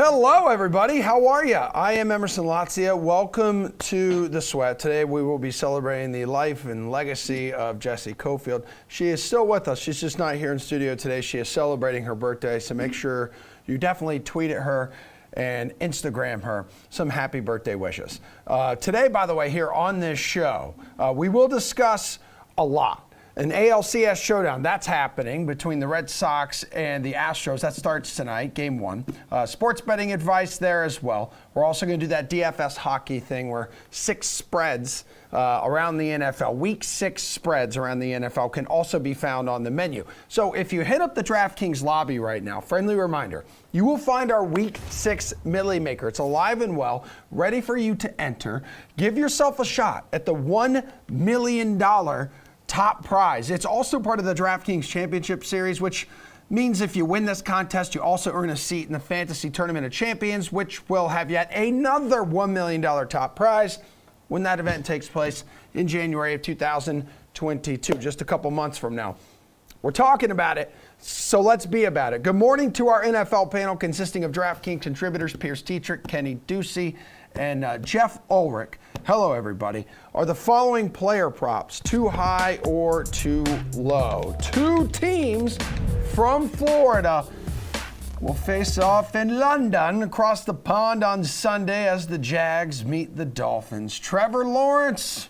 Hello, everybody. How are you? I am Emerson Lotzia. Welcome to The Sweat. Today we will be celebrating the life and legacy of Jessie Cofield. She is still with us. She's just not here in studio today. She is celebrating her birthday, so make sure you definitely tweet at her and Instagram her some happy birthday wishes. Today, by the way, here on this show, we will discuss a lot. An ALCS showdown, that's happening between the Red Sox and the Astros. That starts tonight, game one. Sports betting advice there as well. We're also going to do that DFS hockey thing where 6 spreads around the NFL, week 6 spreads around the NFL can also be found on the menu. So if you hit up the DraftKings lobby right now, friendly reminder, you will find our week 6 Millie Maker. It's alive and well, ready for you to enter. Give yourself a shot at the $1 million top prize. It's also part of the DraftKings Championship Series, which means if you win this contest, you also earn a seat in the Fantasy Tournament of Champions, which will have yet another $1 million top prize when that event takes place in January of 2022, just a couple months from now. We're talking about it, so let's be about it. Good morning to our NFL panel consisting of DraftKings contributors Pierce Dietrich, Kenny Ducey, and Jeff Ulrich. Hello, everybody. Are the following player props too high or too low? 2 teams from Florida will face off in London across the pond on Sunday as the Jags meet the Dolphins. Trevor Lawrence,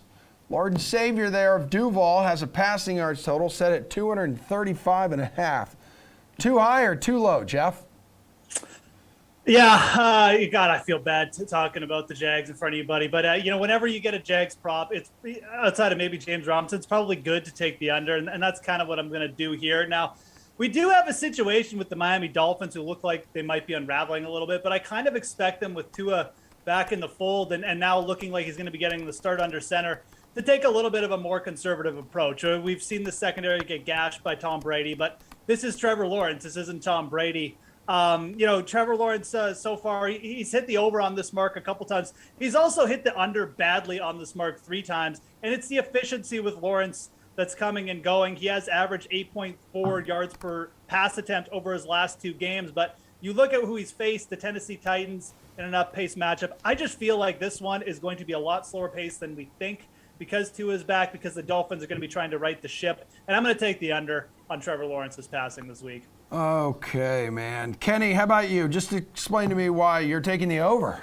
Lord and Savior there of Duval, has a passing yards total set at 235.5. Too high or too low, Jeff? Yeah, God, I feel bad talking about the Jags in front of you, buddy. But, whenever you get a Jags prop, it's outside of maybe James Robinson, it's probably good to take the under, and that's kind of what I'm going to do here. Now, we do have a situation with the Miami Dolphins who look like they might be unraveling a little bit, but I kind of expect them with Tua back in the fold and now looking like he's going to be getting the start under center to take a little bit of a more conservative approach. We've seen the secondary get gashed by Tom Brady, but this is Trevor Lawrence. This isn't Tom Brady. Trevor Lawrence, so far, he's hit the over on this mark a couple times. He's also hit the under badly on this mark 3 times, and it's the efficiency with Lawrence that's coming and going. He has averaged 8.4 yards per pass attempt over his last 2 games, but you look at who he's faced, the Tennessee Titans, in an up-pace matchup. I just feel like this one is going to be a lot slower pace than we think because Tua is back, because the Dolphins are going to be trying to right the ship, and I'm going to take the under on Trevor Lawrence's passing this week. Okay, man. Kenny, how about you? Just explain to me why you're taking the over.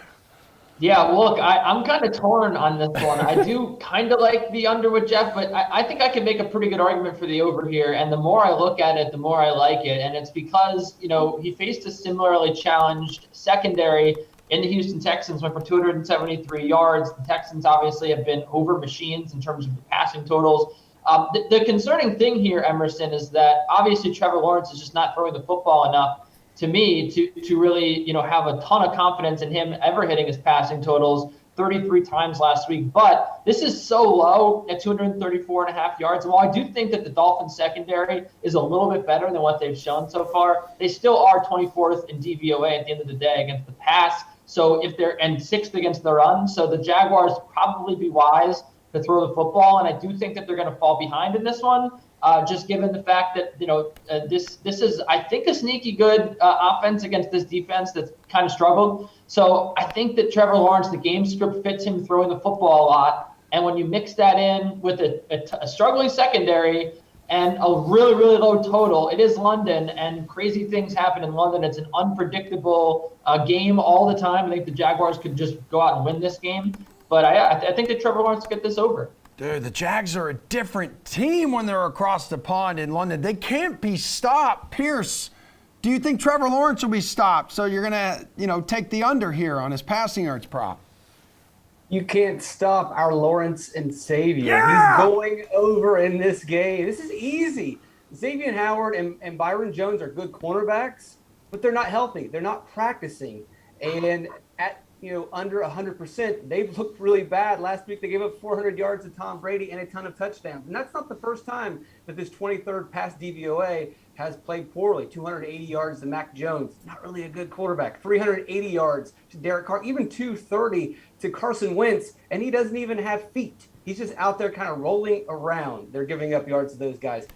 Yeah, look, I'm kind of torn on this one. I do kind of like the under with Jeff, but I think I can make a pretty good argument for the over here. And the more I look at it, the more I like it. And it's because, he faced a similarly challenged secondary in the Houston Texans, went for 273 yards. The Texans obviously have been over machines in terms of the passing totals. The concerning thing here, Emerson, is that obviously Trevor Lawrence is just not throwing the football enough to me to really, have a ton of confidence in him ever hitting his passing totals 33 times last week. But this is so low at 234.5 yards. And while I do think that the Dolphins secondary is a little bit better than what they've shown so far, they still are 24th in DVOA at the end of the day against the pass. So and 6th against the run. So the Jaguars probably be wise to throw the football, and I do think that they're going to fall behind in this one, just given the fact that this is, I think, a sneaky good offense against this defense that's kind of struggled. So I think that Trevor Lawrence, the game script fits him throwing the football a lot, and when you mix that in with a struggling secondary and a really, really low total, it is London, and crazy things happen in London. It's an unpredictable game all the time. I think the Jaguars could just go out and win this game. But I think that Trevor Lawrence will get this over. Dude, the Jags are a different team when they're across the pond in London. They can't be stopped. Pierce, do you think Trevor Lawrence will be stopped? So you're going to, take the under here on his passing yards prop. You can't stop our Lawrence and Savior. Yeah! He's going over in this game. This is easy. Xavier Howard and Byron Jones are good cornerbacks, but they're not healthy. They're not practicing. And at under 100%. They've looked really bad. Last week, they gave up 400 yards to Tom Brady and a ton of touchdowns. And that's not the first time that this 23rd pass DVOA has played poorly. 280 yards to Mac Jones. Not really a good quarterback. 380 yards to Derek Carr. Even 230 to Carson Wentz. And he doesn't even have feet. He's just out there kind of rolling around. They're giving up yards to those guys.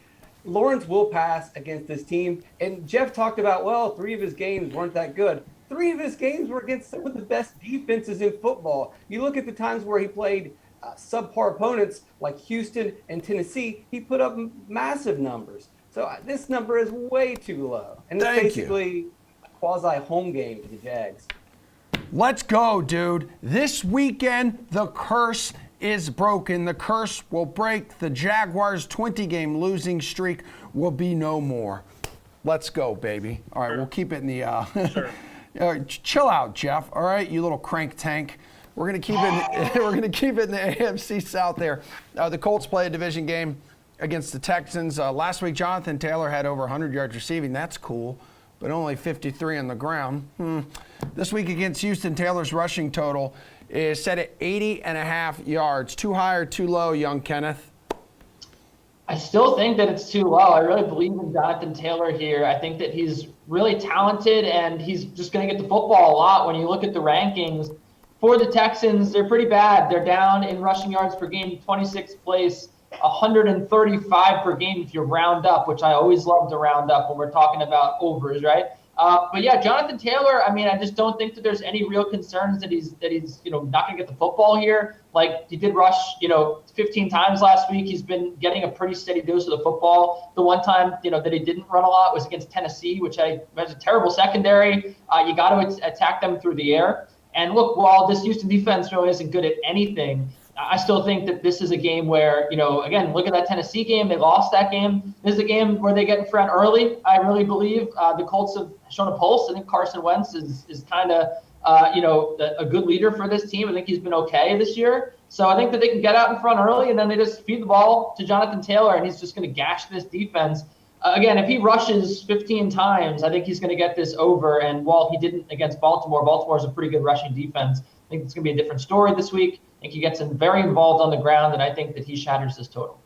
Lawrence will pass against this team. And Jeff talked about, 3 of his games weren't that good. 3 of his games were against some of the best defenses in football. You look at the times where he played subpar opponents like Houston and Tennessee, he put up massive numbers. So this number is way too low. And it's basically a quasi-home game for the Jags. Let's go, dude. This weekend, the curse is broken. The curse will break. The Jaguars' 20-game losing streak will be no more. Let's go, baby. All right, we'll keep it in the Sure. All right, chill out, Jeff. All right, you little crank tank. We're gonna keep it. We're gonna keep it in the AFC South. There, the Colts play a division game against the Texans. Last week, Jonathan Taylor had over 100 yards receiving. That's cool, but only 53 on the ground. This week against Houston, Taylor's rushing total is set at 80.5 yards. Too high or too low, young Kenneth? I still think that it's too low. I really believe in Jonathan Taylor here. I think that he's really talented, and he's just going to get the football a lot. When you look at the rankings for the Texans, they're pretty bad. They're down in rushing yards per game, 26th place, 135 per game if you round up, which I always love to round up when we're talking about overs, right? But yeah, Jonathan Taylor, I mean, I just don't think that there's any real concerns that he's not going to get the football here. Like, he did rush, 15 times last week. He's been getting a pretty steady dose of the football. The one time, that he didn't run a lot was against Tennessee, which has a terrible secondary. You got to attack them through the air. And look, while this Houston defense really isn't good at anything, I still think that this is a game where, again, look at that Tennessee game. They lost that game. This is a game where they get in front early. I really believe the Colts have shown a pulse. I think Carson Wentz is kind of, a good leader for this team. I think he's been okay this year. So I think that they can get out in front early, and then they just feed the ball to Jonathan Taylor, and he's just going to gash this defense. Again, if he rushes 15 times, I think he's going to get this over. And while he didn't against Baltimore, Baltimore's a pretty good rushing defense. I think it's going to be a different story this week. I think he gets very involved on the ground, and I think that he shatters this total.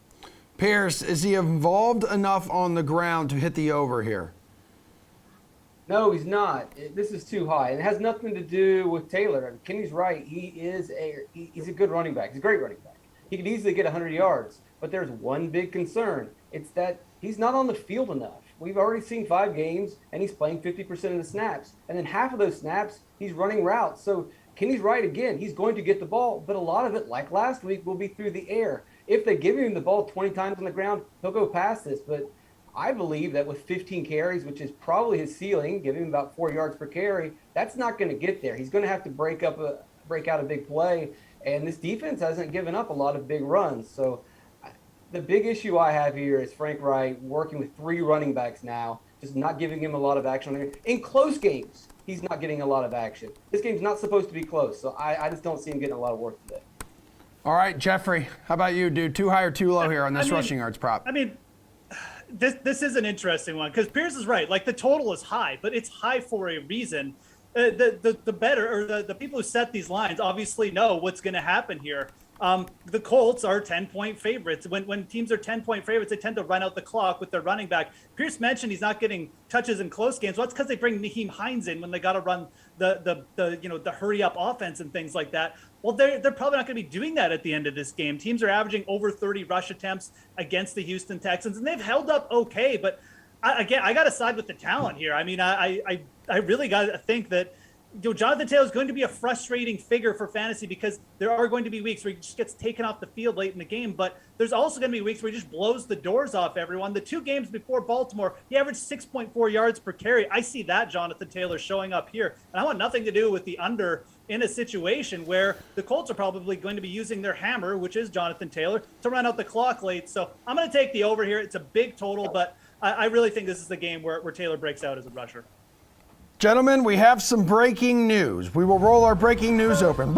Pierce, is he involved enough on the ground to hit the over here? No, he's not. This is too high. And it has nothing to do with Taylor. Kenny's right. He's a good running back. He's a great running back. He could easily get 100 yards. But there's one big concern. It's that he's not on the field enough. We've already seen 5 games, and he's playing 50% of the snaps. And then half of those snaps, he's running routes. So Kenny's right again. He's going to get the ball, but a lot of it, like last week, will be through the air. If they give him the ball 20 times on the ground, he'll go past this. But I believe that with 15 carries, which is probably his ceiling, give him about 4 yards per carry, that's not going to get there. He's going to have to break out a big play. And this defense hasn't given up a lot of big runs. So the big issue I have here is Frank Wright working with 3 running backs now, just not giving him a lot of action on there. In close games, he's not getting a lot of action. This game's not supposed to be close, so I just don't see him getting a lot of work today. All right, Jeffrey, how about you, dude? Too high or too low here on this rushing yards prop? I mean, this is an interesting one because Pierce is right. Like, the total is high, but it's high for a reason. The better, or the people who set these lines obviously know what's going to happen here. The Colts are 10-point favorites. When teams are 10-point favorites, they tend to run out the clock with their running back. Pierce mentioned he's not getting touches in close games. Well, that's because they bring Naheem Hines in when they got to run the hurry up offense and things like that. Well, they're probably not going to be doing that at the end of this game. Teams are averaging over 30 rush attempts against the Houston Texans, and they've held up okay. But I got to side with the talent here. I mean, I really got to think that Jonathan Taylor is going to be a frustrating figure for fantasy because there are going to be weeks where he just gets taken off the field late in the game, but there's also going to be weeks where he just blows the doors off everyone. The 2 games before Baltimore, he averaged 6.4 yards per carry. I see that Jonathan Taylor showing up here, and I want nothing to do with the under in a situation where the Colts are probably going to be using their hammer, which is Jonathan Taylor, to run out the clock late. So I'm going to take the over here. It's a big total, but I really think this is the game where Taylor breaks out as a rusher. Gentlemen, we have some breaking news. We will roll our breaking news open.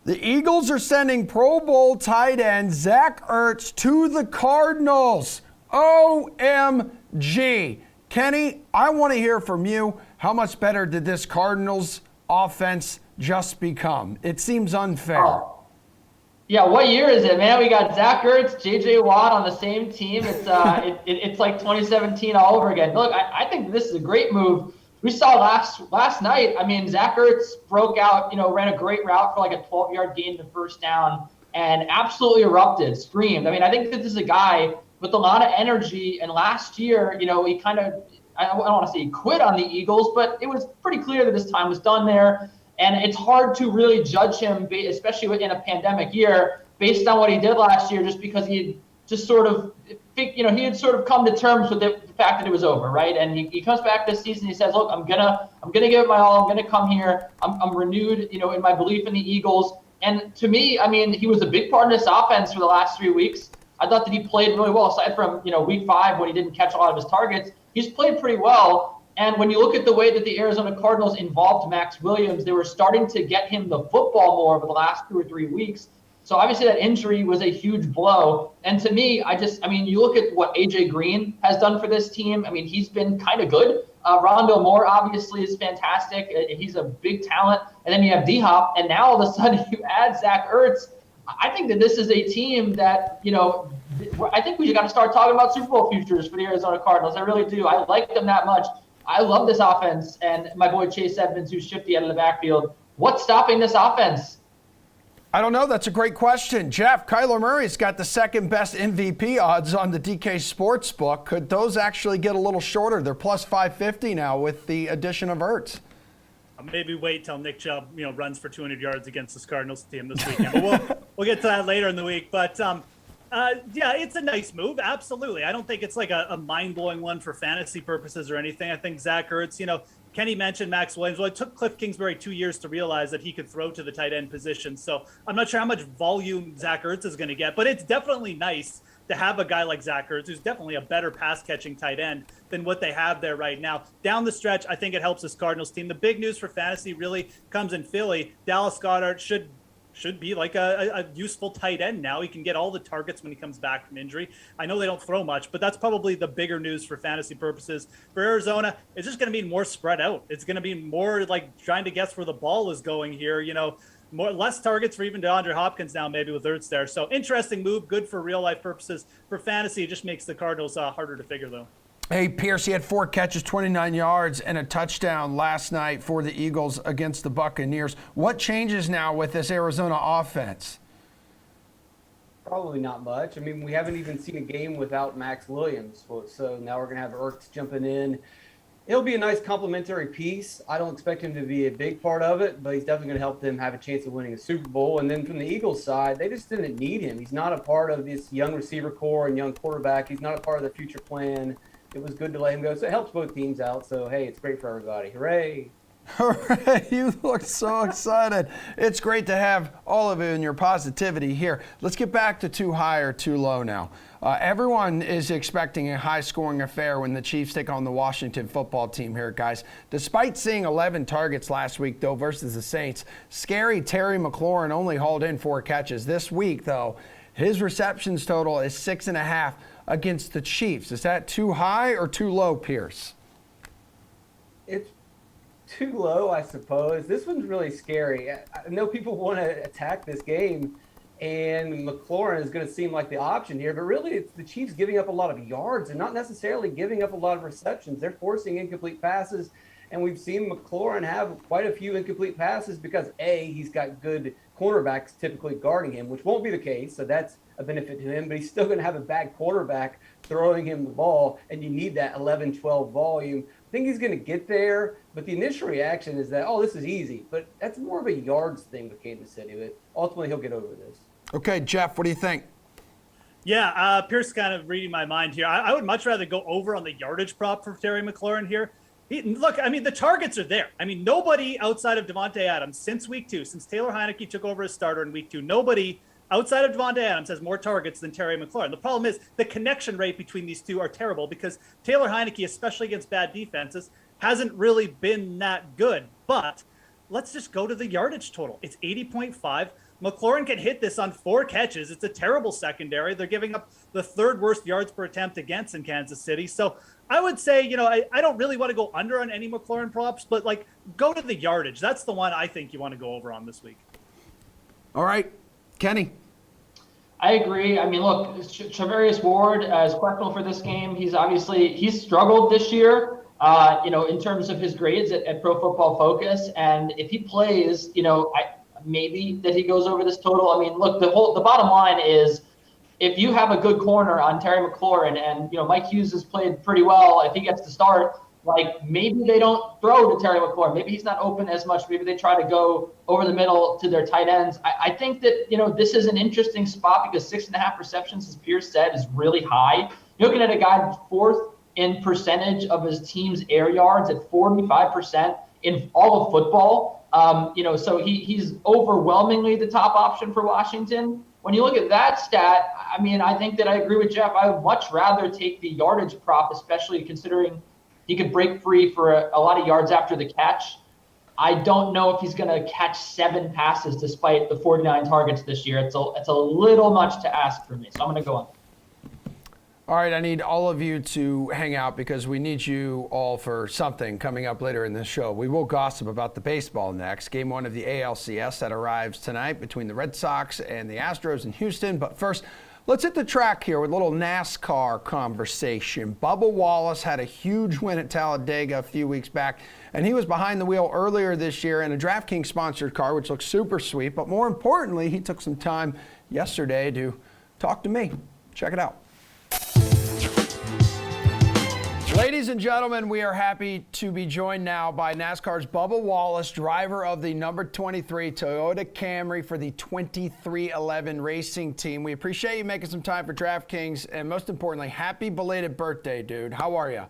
The Eagles are sending Pro Bowl tight end Zach Ertz to the Cardinals. OMG. Kenny, I want to hear from you. How much better did this Cardinals offense just become? It seems unfair. Yeah, what year is it, man? We got Zach Ertz, J.J. Watt on the same team. It's it's like 2017 all over again. Look, I think this is a great move. We saw last night. I mean, Zach Ertz broke out, ran a great route for like a 12-yard gain to first down and absolutely erupted, screamed. I mean, I think this is a guy with a lot of energy. And last year, he kind of I don't want to say he quit on the Eagles, but it was pretty clear that his time was done there. And it's hard to really judge him, especially within a pandemic year, based on what he did last year, just because he had just sort of, he had sort of come to terms with the fact that it was over, right? And he comes back this season. He says, "Look, I'm gonna give it my all. I'm gonna come here. I'm renewed, in my belief in the Eagles." And to me, I mean, he was a big part of this offense for the last 3 weeks. I thought that he played really well, aside from week 5 when he didn't catch a lot of his targets. He's played pretty well. And when you look at the way that the Arizona Cardinals involved Max Williams, they were starting to get him the football more over the last 2 or 3 weeks. So obviously that injury was a huge blow. And to me, you look at what AJ Green has done for this team. I mean, he's been kind of good. Rondo Moore obviously is fantastic. He's a big talent. And then you have D-Hop. And now all of a sudden you add Zach Ertz. I think that this is a team that, I think we got to start talking about Super Bowl futures for the Arizona Cardinals. I really do. I like them that much. I love this offense. And my boy Chase Edmonds, who's shifty out of the backfield. What's stopping this offense? I don't know. That's a great question. Jeff, Kyler Murray's got the second best MVP odds on the DK Sportsbook. Could those actually get a little shorter? They're plus 550 now with the addition of Ertz. Maybe wait till Nick Chubb, runs for 200 yards against this Cardinals team this weekend. But we'll get to that later in the week. But yeah, it's a nice move. Absolutely. I don't think it's like a mind-blowing one for fantasy purposes or anything. I think Zach Ertz, Kenny mentioned Max Williams. Well, it took Cliff Kingsbury 2 years to realize that he could throw to the tight end position. So I'm not sure how much volume Zach Ertz is going to get, but it's definitely nice to have a guy like Zach Ertz, who's definitely a better pass-catching tight end than what they have there right now. Down the stretch, I think it helps this Cardinals team. The big news for fantasy really comes in Philly. Dallas Goedert should be like a useful tight end now. He can get all the targets when he comes back from injury. I know they don't throw much, but that's probably the bigger news for fantasy purposes. For Arizona, it's just going to be more spread out. It's going to be more like trying to guess where the ball is going here. Less targets for even DeAndre Hopkins now, maybe with Ertz there. So interesting move, good for real life purposes. For fantasy, it just makes the Cardinals harder to figure though. Hey, Pierce, he had 4 catches, 29 yards, and a touchdown last night for the Eagles against the Buccaneers. What changes now with this Arizona offense? Probably not much. I mean, we haven't even seen a game without Max Williams. So now we're going to have Ertz jumping in. It'll be a nice complementary piece. I don't expect him to be a big part of it, but he's definitely going to help them have a chance of winning a Super Bowl. And then from the Eagles side, they just didn't need him. He's not a part of this young receiver core and young quarterback. He's not a part of the future plan. It was good to let him go. So it helps both teams out. So, hey, it's great for everybody. Hooray. Hooray, you look so excited. It's great to have all of you and your positivity here. Let's get back to too high or too low now. Everyone is expecting a high-scoring affair when the Chiefs take on the Washington football team here, guys. Despite seeing 11 targets last week, though, versus the Saints, scary Terry McLaurin only hauled in 4 catches. This week, though, his receptions total is 6.5 against the Chiefs. Is that too high or too low, Pierce? It's too low, I suppose. This one's really scary. I know people want to attack this game, and McLaurin is going to seem like the option here, but really it's the Chiefs giving up a lot of yards and not necessarily giving up a lot of receptions. They're forcing incomplete passes, and we've seen McLaurin have quite a few incomplete passes because, A, he's got good cornerbacks typically guarding him, which won't be the case, so that's a benefit to him, but he's still going to have a bad quarterback throwing him the ball, and you need that 11-12 volume. I think he's going to get there, but the initial reaction is that, this is easy, but that's more of a yards thing with Kansas City, but ultimately he'll get over this. Okay, Jeff, what do you think? Yeah, Pierce kind of reading my mind here. I would much rather go over on the yardage prop for Terry McLaurin here. Look, I mean, the targets are there. I mean, nobody outside of Devontae Adams since week 2, since Taylor Heineke took over as starter in week 2, nobody outside of Devontae Adams has more targets than Terry McLaurin. The problem is the connection rate between these two are terrible because Taylor Heineke, especially against bad defenses, hasn't really been that good. But let's just go to the yardage total. It's 80.5. McLaurin can hit this on 4 catches. It's a terrible secondary. They're giving up the 3rd worst yards per attempt against in Kansas City. So I would say, I don't really want to go under on any McLaurin props, but go to the yardage. That's the one I think you want to go over on this week. All right, Kenny. I agree. I mean, look, Charvarius Ward is questionable for this game. He's struggled this year, in terms of his grades at Pro Football Focus. And if he plays, maybe that he goes over this total. I mean, look, the bottom line is if you have a good corner on Terry McLaurin and, Mike Hughes has played pretty well, if he gets to start, like maybe they don't throw to Terry McLaurin. Maybe he's not open as much. Maybe they try to go over the middle to their tight ends. I think that, this is an interesting spot because 6.5 receptions, as Pierce said, is really high. You're looking at a guy fourth in percentage of his team's air yards at 45% in all of football. So he's overwhelmingly the top option for Washington. When you look at that stat, I mean, I think that I agree with Jeff. I would much rather take the yardage prop, especially considering he could break free for a lot of yards after the catch. I don't know if he's going to catch 7 passes despite the 49 targets this year. It's a little much to ask for me, so I'm going to go on. All right, I need all of you to hang out because we need you all for something coming up later in this show. We will gossip about the baseball next. Game 1 of the ALCS that arrives tonight between the Red Sox and the Astros in Houston. But first, let's hit the track here with a little NASCAR conversation. Bubba Wallace had a huge win at Talladega a few weeks back, and he was behind the wheel earlier this year in a DraftKings sponsored car, which looks super sweet. But more importantly, he took some time yesterday to talk to me. Check it out. Ladies and gentlemen, we are happy to be joined now by NASCAR's Bubba Wallace, driver of the number 23 Toyota Camry for the 2311 racing team. We appreciate you making some time for DraftKings, and most importantly, happy belated birthday, dude. How are you?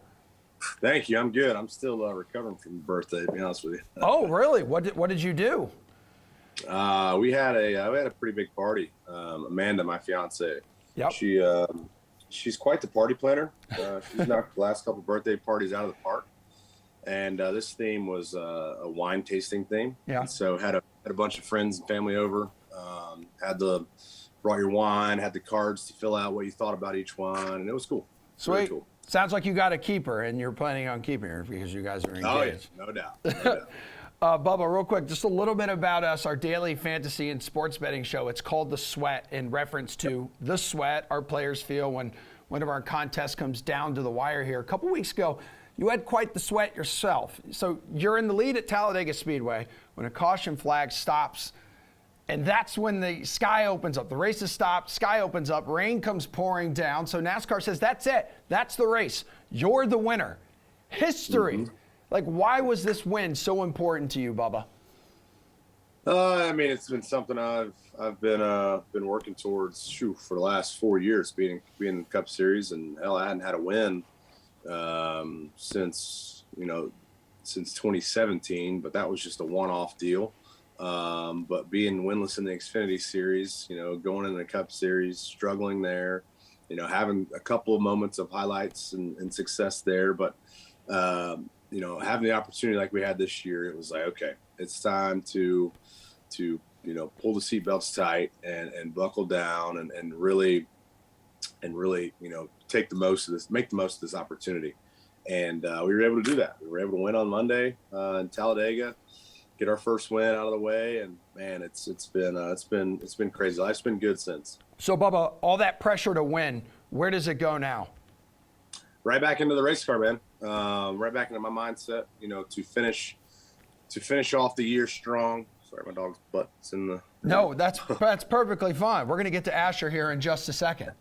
Thank you. I'm good. I'm still recovering from birthday, to be honest with you. Oh, really? What did you do? We had a pretty big party. Amanda, my fiance, she's quite the party planner. She's knocked the last couple birthday parties out of the park, and this theme was a wine tasting theme. Yeah. And so had a bunch of friends and family over. Brought your wine, had the cards to fill out what you thought about each one, and it was cool. Sweet. Really cool. Sounds like you got a keeper, and you're planning on keeping her because you guys are engaged. Oh yeah, no doubt. No doubt. Bubba, real quick, just a little bit about us, our daily fantasy and sports betting show. It's called The Sweat in reference to the sweat our players feel when one of our contests comes down to the wire here. A couple weeks ago, you had quite the sweat yourself. So you're in the lead at Talladega Speedway when a caution flag stops, and that's when the sky opens up. The race is stopped, sky opens up, rain comes pouring down. So NASCAR says, that's it. That's the race. You're the winner. History. Mm-hmm. Like, why was this win so important to you, Bubba? I mean, it's been something I've been working towards for the last 4 years, being in the Cup Series, and hell, I hadn't had a win since 2017. But that was just a one-off deal. But being winless in the Xfinity Series, going into the Cup Series, struggling there, having a couple of moments of highlights and success there, but having the opportunity like we had this year, it was like, okay, it's time to pull the seatbelts tight and buckle down and really make the most of this opportunity. And we were able to do that. We were able to win on Monday in Talladega, get our first win out of the way, and man, it's been crazy. Life's been good since. So Bubba, all that pressure to win, where does it go now? Right back into the race car, man. Right back into my mindset, to finish off the year strong. Sorry, my dog's butt's in the. No, that's perfectly fine. We're going to get to Asher here in just a second.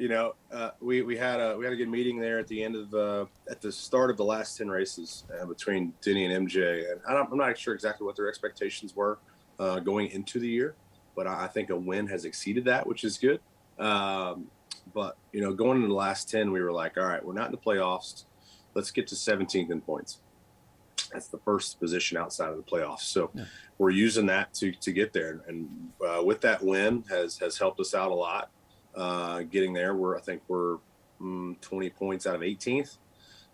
We had a good meeting there at the end of at the start of the last 10 races between Denny and MJ, and I'm not sure exactly what their expectations were going into the year, but I think a win has exceeded that, which is good. But going into the last 10, we were like, all right, we're not in the playoffs. Let's get to 17th in points. That's the first position outside of the playoffs. So we're using that to get there. And with that win has helped us out a lot. Getting there, I think we're 20 points out of 18th.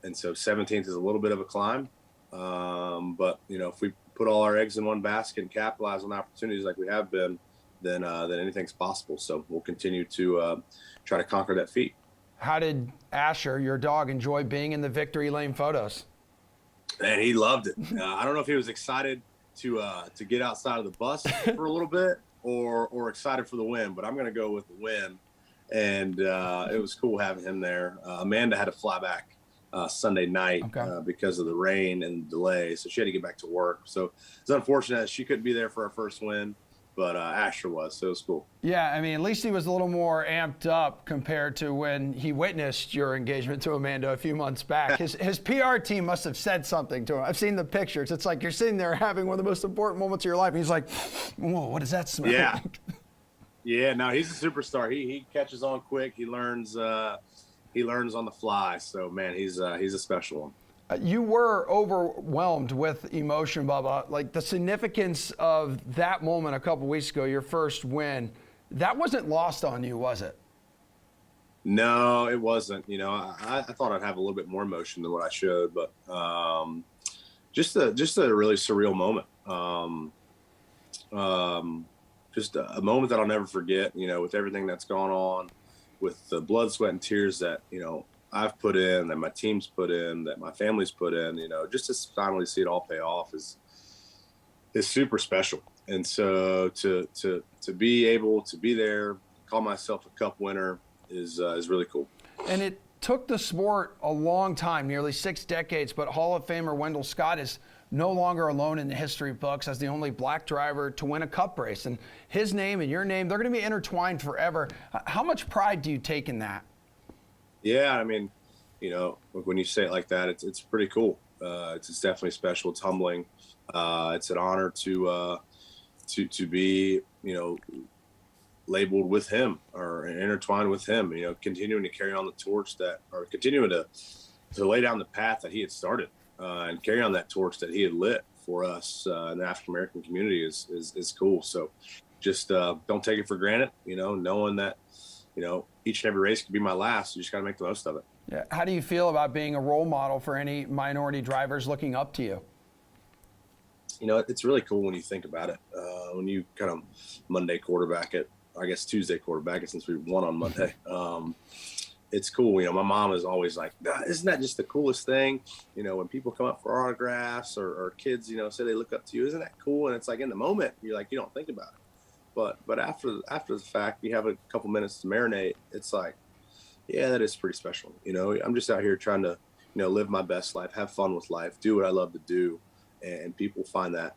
And so 17th is a little bit of a climb. But, if we put all our eggs in one basket and capitalize on opportunities like we have been, then anything's possible. So we'll continue to try to conquer that feat. How did Asher, your dog, enjoy being in the victory lane photos? Man, he loved it. I don't know if he was excited to get outside of the bus for a little bit or excited for the win, but I'm going to go with the win. And it was cool having him there. Amanda had to fly back Sunday night because of the rain and delay, so she had to get back to work. So it's unfortunate that she couldn't be there for our first win. but Asher was, so it was cool. Yeah, I mean, at least he was a little more amped up compared to when he witnessed your engagement to Amanda a few months back. His PR team must have said something to him. I've seen the pictures. It's like you're sitting there having one of the most important moments of your life, and he's like, whoa, what does that smell like? Yeah, no, he's a superstar. He catches on quick. He learns on the fly. So, man, he's a special one. You were overwhelmed with emotion, Bubba. Like the significance of that moment a couple weeks ago, your first win, that wasn't lost on you, was it? No, it wasn't. You know, I thought I'd have a little bit more emotion than what I showed, but just a really surreal moment. Just a moment that I'll never forget. You know, with everything that's gone on, with the blood, sweat, and tears that I've put in, that my team's put in, that my family's put in, just to finally see it all pay off is super special. And so to be able to be there, call myself a cup winner is really cool. And it took the sport a long time, nearly 6 decades, but Hall of Famer Wendell Scott is no longer alone in the history books as the only black driver to win a cup race. And his name and your name, they're going to be intertwined forever. How much pride do you take in that? Yeah, I mean, when you say it like that, it's pretty cool. It's definitely special. It's humbling. It's an honor to be, labeled with him or intertwined with him, continuing to carry on the torch continuing to lay down the path that he had started and carry on that torch that he had lit for us in the African-American community is cool. So just don't take it for granted, knowing that, each and every race could be my last. You just got to make the most of it. Yeah. How do you feel about being a role model for any minority drivers looking up to you? It's really cool when you think about it. When you kind of Tuesday quarterback it since we won on Monday. It's cool. My mom is always like, isn't that just the coolest thing? When people come up for autographs or kids, say they look up to you, isn't that cool? And it's like in the moment, you're like, you don't think about it. But after the fact, you have a couple minutes to marinate. It's like, yeah, that is pretty special. I'm just out here trying to, live my best life, have fun with life, do what I love to do. And people find that,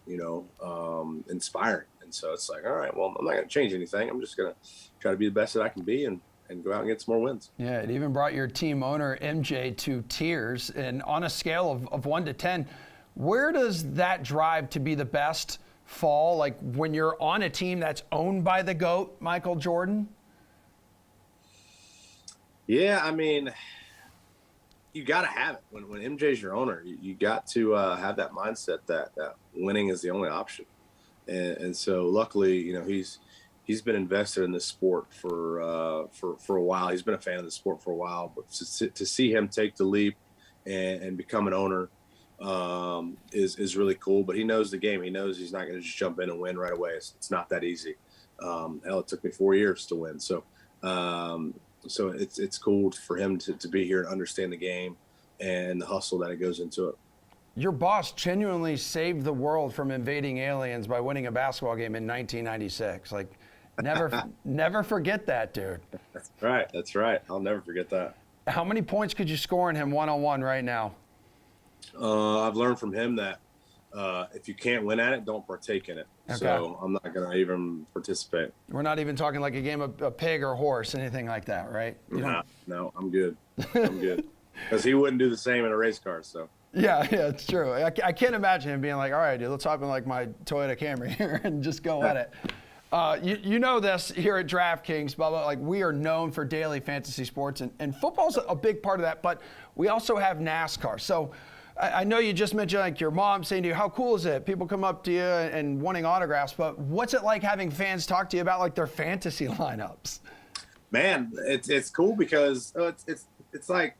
inspiring. And so it's like, all right, well, I'm not going to change anything. I'm just going to try to be the best that I can be and go out and get some more wins. Yeah, it even brought your team owner, MJ, to tears. And on a scale of 1 to 10, where does that drive to be the best fall? Like when you're on a team that's owned by the GOAT, Michael Jordan? Yeah, I mean, you got to have it. When MJ's your owner, you got to have that mindset that winning is the only option. And so luckily, he's been invested in this sport for a while. He's been a fan of the sport for a while, but to see him take the leap and become an owner is really cool. But he knows the game. He knows he's not going to just jump in and win right away. It's not that easy. Hell, it took me 4 years to win. So it's cool for him to be here and understand the game and the hustle that it goes into it. Your boss genuinely saved the world from invading aliens by winning a basketball game in 1996. Like, never forget that, dude. That's right. I'll never forget that. How many points could you score in him one-on-one right now? I've learned from him that if you can't win at it, don't partake in it. Okay. So I'm not going to even participate. We're not even talking like a game of a pig or horse, anything like that, right? No, I'm good. I'm good. Because he wouldn't do the same in a race car, so. Yeah, it's true. I can't imagine him being like, all right, dude, let's hop in like my Toyota Camry here and just go at it. You know this here at DraftKings, Bubba, like we are known for daily fantasy sports, and football's a big part of that, but we also have NASCAR. So I know you just mentioned like your mom saying to you, how cool is it? People come up to you and wanting autographs, but what's it like having fans talk to you about like their fantasy lineups? Man, it's cool because it's like,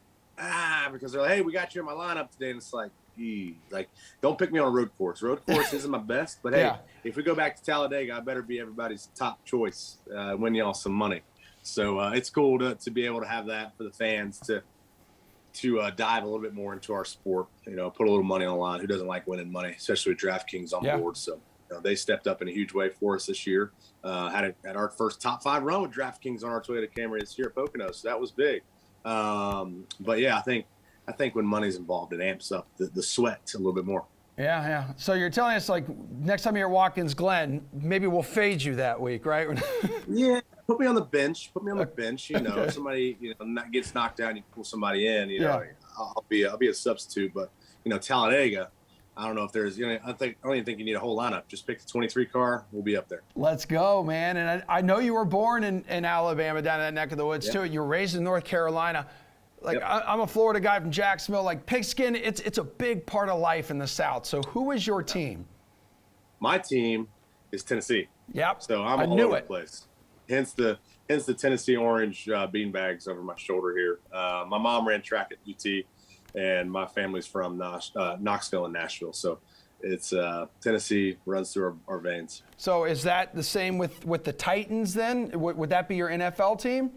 because they're like, hey, we got you in my lineup today. And it's like, don't pick me on a road course. Road course isn't my best, but hey, if we go back to Talladega, I better be everybody's top choice, win y'all some money. So it's cool to be able to have that for the fans to dive a little bit more into our sport, put a little money on the line. Who doesn't like winning money, especially with DraftKings on board? So they stepped up in a huge way for us this year. Had our first top 5 run with DraftKings on our Toyota Camry this year at Pocono, so that was big. But yeah, I think when money's involved, it amps up the sweat a little bit more. Yeah, yeah. So you're telling us, like, next time you're at Watkins Glen, maybe we'll fade you that week, right? Yeah, put me on the bench. Put me on the bench. You know, if somebody gets knocked down, you pull somebody in. You know, I'll be a substitute. But Talladega, I don't know if there's. I don't even think you need a whole lineup. Just pick the 23 car. We'll be up there. Let's go, man. And I know you were born in Alabama, down in that neck of the woods too. You were raised in North Carolina. Like, I'm a Florida guy from Jacksonville. Like, pigskin, it's a big part of life in the South. So who is your team? My team is Tennessee. Yep. So I'm all over the place. Hence the Tennessee orange beanbags over my shoulder here. My mom ran track at UT, and my family's from Knoxville and Nashville. So it's Tennessee runs through our veins. So is that the same with the Titans then? Would that be your NFL team?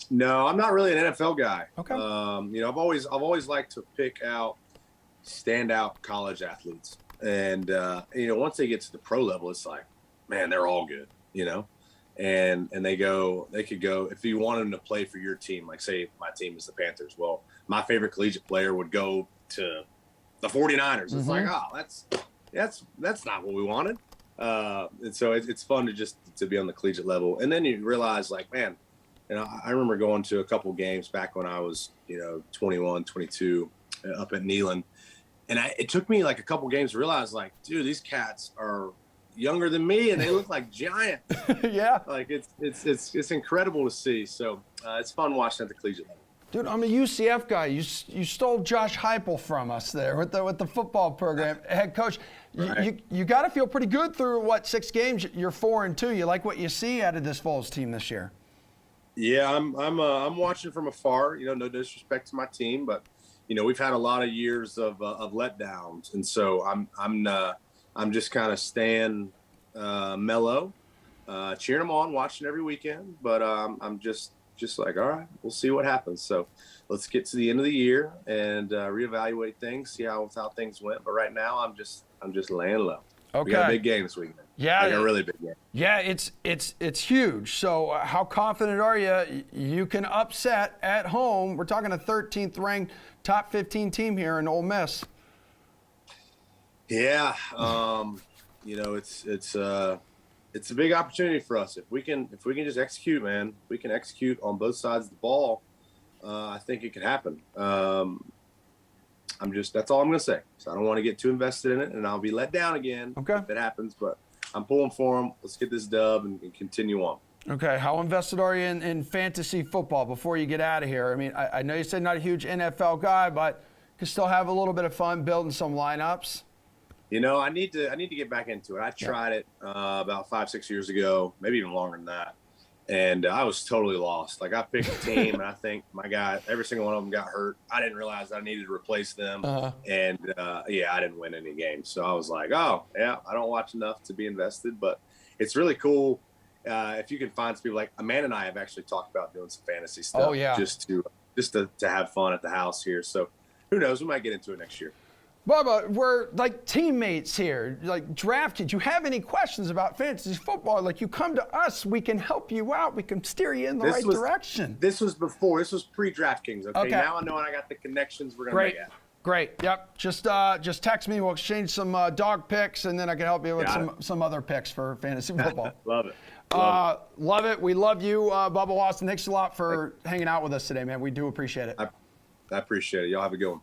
No, I'm not really an NFL guy. Okay. I've always liked to pick out standout college athletes, and once they get to the pro level, it's like, man, they're all good. And they could go if you want them to play for your team. Like, say my team is the Panthers. Well, my favorite collegiate player would go to the 49ers. It's like, oh, that's not what we wanted. And so it's fun to be on the collegiate level, and then you realize, like, man. I remember going to a couple games back when I was, 21, 22 up at Neyland. And it took me like a couple games to realize, like, dude, these cats are younger than me and they look like giants. Yeah. Like it's incredible to see. So it's fun watching at the collegiate level. Dude, I'm a UCF guy. You stole Josh Heupel from us there with the football program head coach. Right. You got to feel pretty good through 6 games. You're 4-2. You like what you see out of this Vols team this year? Yeah, I'm watching from afar. No disrespect to my team, but we've had a lot of years of letdowns, and so I'm just kind of staying mellow, cheering them on, watching every weekend. But I'm just like, all right, we'll see what happens. So let's get to the end of the year and reevaluate things, see how things went. But right now, I'm just laying low. Okay. We got a big game this weekend. Yeah, like a really big game. Yeah, it's huge. So how confident are you? You can upset at home. We're talking a 13th ranked top 15 team here in Ole Miss. Yeah, it's a big opportunity for us if we can just execute, man. If we can execute on both sides of the ball. I think it can happen. That's all I'm going to say. So I don't want to get too invested in it, and I'll be let down again if it happens. But I'm pulling for them. Let's get this dub and continue on. Okay. How invested are you in fantasy football before you get out of here? I mean, I know you said not a huge NFL guy, but you can still have a little bit of fun building some lineups. I need to get back into it. I tried it about 5-6 years ago, maybe even longer than that. And I was totally lost. Like, I picked a team, and I think, my God, every single one of them got hurt. I didn't realize I needed to replace them. And, I didn't win any games. So I was like, oh, yeah, I don't watch enough to be invested. But it's really cool if you can find some people. Like, Amanda and I have actually talked about doing some fantasy stuff. Oh, yeah. Just to have fun at the house here. So who knows? We might get into it next year. Bubba, we're like teammates here, like DraftKings. You have any questions about fantasy football, like you come to us, we can help you out. We can steer you in the right direction. This was pre-DraftKings, okay? Now I know I got the connections we're going to make it. Great, yep. Just text me. We'll exchange some dog picks, and then I can help you with some other picks for fantasy football. Love it. Love it. We love you, Bubba Watson. Thanks a lot for hanging out with us today, man. We do appreciate it. I appreciate it. Y'all have a good one.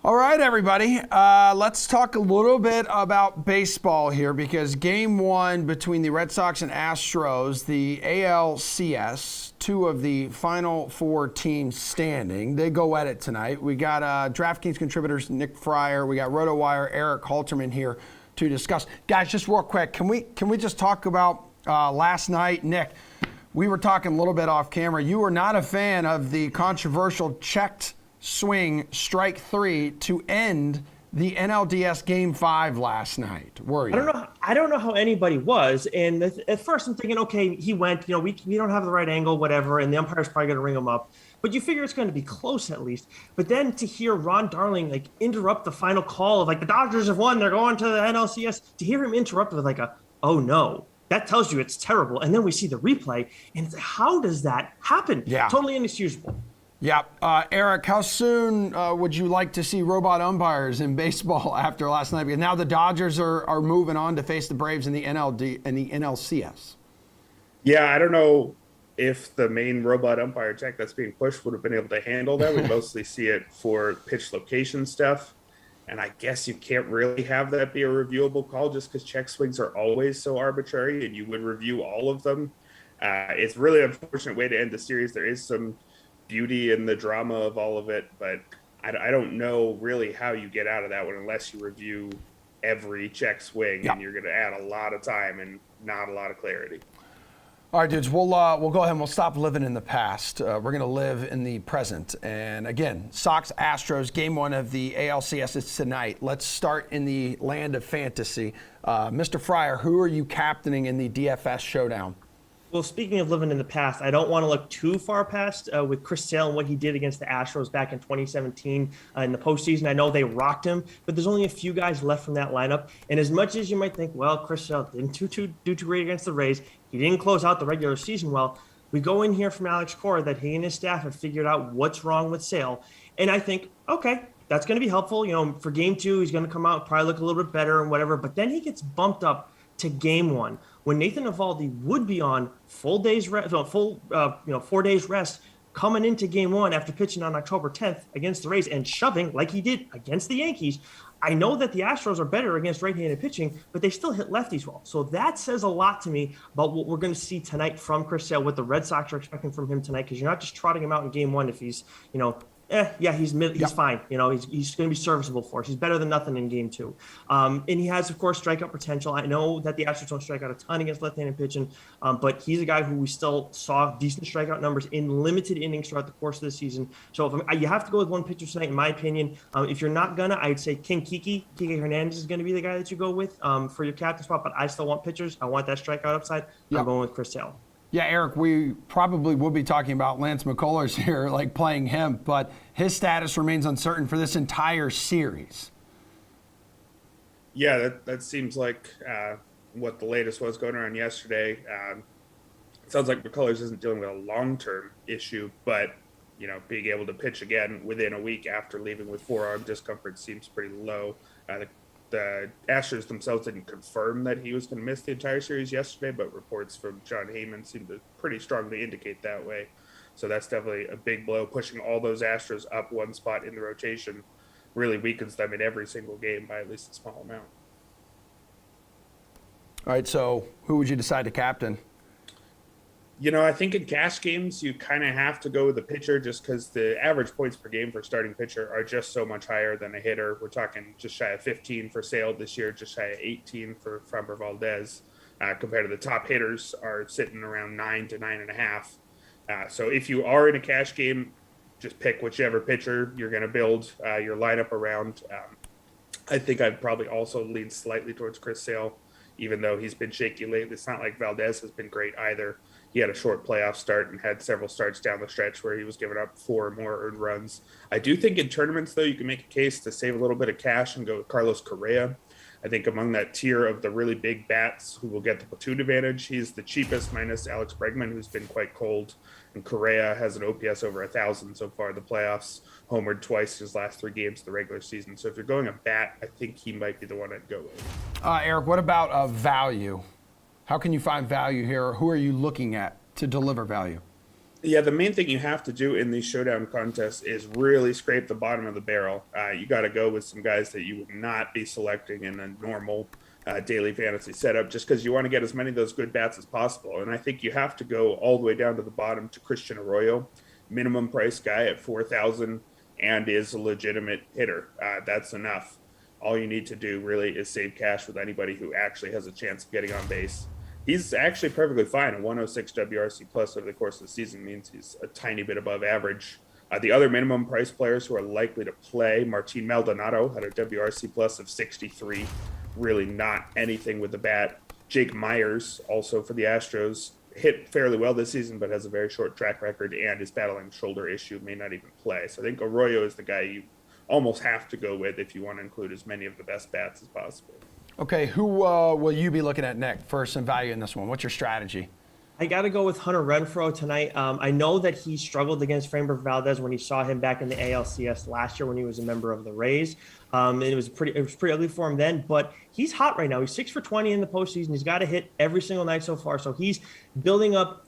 All right, everybody. Let's talk a little bit about baseball here because Game 1 between the Red Sox and Astros, the ALCS, 2 of the final 4 teams standing, they go at it tonight. We got DraftKings contributors Nick Fryer. We got RotoWire Eric Halterman here to discuss. Guys, just real quick, can we just talk about last night? Nick, we were talking a little bit off camera. You were not a fan of the controversial checked swing strike 3 to end the NLDS Game 5 last night, were you? I don't know how anybody was. And at first I'm thinking, okay, he went, we don't have the right angle, whatever, and the umpire's probably going to ring him up. But you figure it's going to be close at least. But then to hear Ron Darling interrupt the final call of the Dodgers have won, they're going to the NLCS, to hear him interrupt with oh no, that tells you it's terrible. And then we see the replay, and how does that happen? Yeah. Totally inexcusable. Yeah. Eric, how soon would you like to see robot umpires in baseball after last night? Because now the Dodgers are moving on to face the Braves in the NLD and the NLCS. Yeah, I don't know if the main robot umpire tech that's being pushed would have been able to handle that. We mostly see it for pitch location stuff. And I guess you can't really have that be a reviewable call just because check swings are always so arbitrary and you would review all of them. It's really an unfortunate way to end the series. There is some beauty in the drama of all of it, but I don't know really how you get out of that one unless you review every check swing, and you're going to add a lot of time and not a lot of clarity. All right, dudes, we'll go ahead and we'll stop living in the past. We're going to live in the present. And again, Sox Astros, game one of the ALCS is tonight. Let's start in the land of fantasy. Mr. Fryer, who are you captaining in the DFS showdown? Well, speaking of living in the past, I don't want to look too far past with Chris Sale and what he did against the Astros back in 2017 in the postseason. I know they rocked him, but there's only a few guys left from that lineup. And as much as you might think, well, Chris Sale didn't do too great against the Rays, he didn't close out the regular season well. We go in here from Alex Cora that he and his staff have figured out what's wrong with Sale. And I think, okay, that's going to be helpful. You know, for game two, he's going to come out, probably look a little bit better and whatever. But then he gets bumped up to game one when Nathan Eovaldi would be on full 4 days rest coming into game one after pitching on October 10th against the Rays and shoving like he did against the Yankees. I know that the Astros are better against right-handed pitching, but they still hit lefties well. So that says a lot to me about what we're going to see tonight from Chris Sale, what the Red Sox are expecting from him tonight, because you're not just trotting him out in game one if he's, he's fine. You know, he's going to be serviceable for us. He's better than nothing in game two. And he has, of course, strikeout potential. I know that the Astros don't strike out a ton against left-handed pitching, but he's a guy who we still saw decent strikeout numbers in limited innings throughout the course of the season. So you have to go with one pitcher tonight, in my opinion. If you're not gonna, I'd say Kike Hernandez is going to be the guy that you go with for your captain spot. But I still want pitchers. I want that strikeout upside. I'm going with Chris Sale. Yeah, Eric, we probably will be talking about Lance McCullers here, like playing him, but his status remains uncertain for this entire series. Yeah, that seems like what the latest was going around yesterday. It sounds like McCullers isn't dealing with a long-term issue, but being able to pitch again within a week after leaving with forearm discomfort seems pretty low. The Astros themselves didn't confirm that he was going to miss the entire series yesterday, but reports from John Heyman seem to pretty strongly indicate that way. So that's definitely a big blow. Pushing all those Astros up one spot in the rotation really weakens them in every single game by at least a small amount. All right, so who would you decide to captain? I think in cash games, you kind of have to go with the pitcher just because the average points per game for starting pitcher are just so much higher than a hitter. We're talking just shy of 15 for Sale this year, just shy of 18 for Framber Valdez, compared to the top hitters are sitting around 9 to 9.5. So if you are in a cash game, just pick whichever pitcher you're going to build your lineup around. I think I'd probably also lean slightly towards Chris Sale, even though he's been shaky lately. It's not like Valdez has been great either. He had a short playoff start and had several starts down the stretch where he was giving up 4 or more earned runs. I do think in tournaments, though, you can make a case to save a little bit of cash and go with Carlos Correa. I think among that tier of the really big bats who will get the platoon advantage, he's the cheapest minus Alex Bregman, who's been quite cold. And Correa has an OPS over 1,000 so far in the playoffs, homered twice his last 3 games of the regular season. So if you're going a bat, I think he might be the one I'd go with. Eric, what about value? How can you find value here? Who are you looking at to deliver value? Yeah, the main thing you have to do in these showdown contests is really scrape the bottom of the barrel. You got to go with some guys that you would not be selecting in a normal daily fantasy setup just because you want to get as many of those good bats as possible. And I think you have to go all the way down to the bottom to Christian Arroyo, minimum price guy at 4,000 and is a legitimate hitter. That's enough. All you need to do really is save cash with anybody who actually has a chance of getting on base. He's actually perfectly fine. A 106 WRC plus over the course of the season means he's a tiny bit above average. The other minimum price players who are likely to play, Martin Maldonado had a WRC plus of 63. Really not anything with the bat. Jake Myers, also for the Astros, hit fairly well this season, but has a very short track record and is battling a shoulder issue, may not even play. So I think Arroyo is the guy you almost have to go with if you want to include as many of the best bats as possible. Okay, who will you be looking at next for some value in this one? What's your strategy? I got to go with Hunter Renfroe tonight. I know that he struggled against Framber Valdez when he saw him back in the ALCS last year when he was a member of the Rays. And it was pretty ugly for him then, but he's hot right now. He's 6 for 20 in the postseason. He's got a hit every single night so far. So he's building up,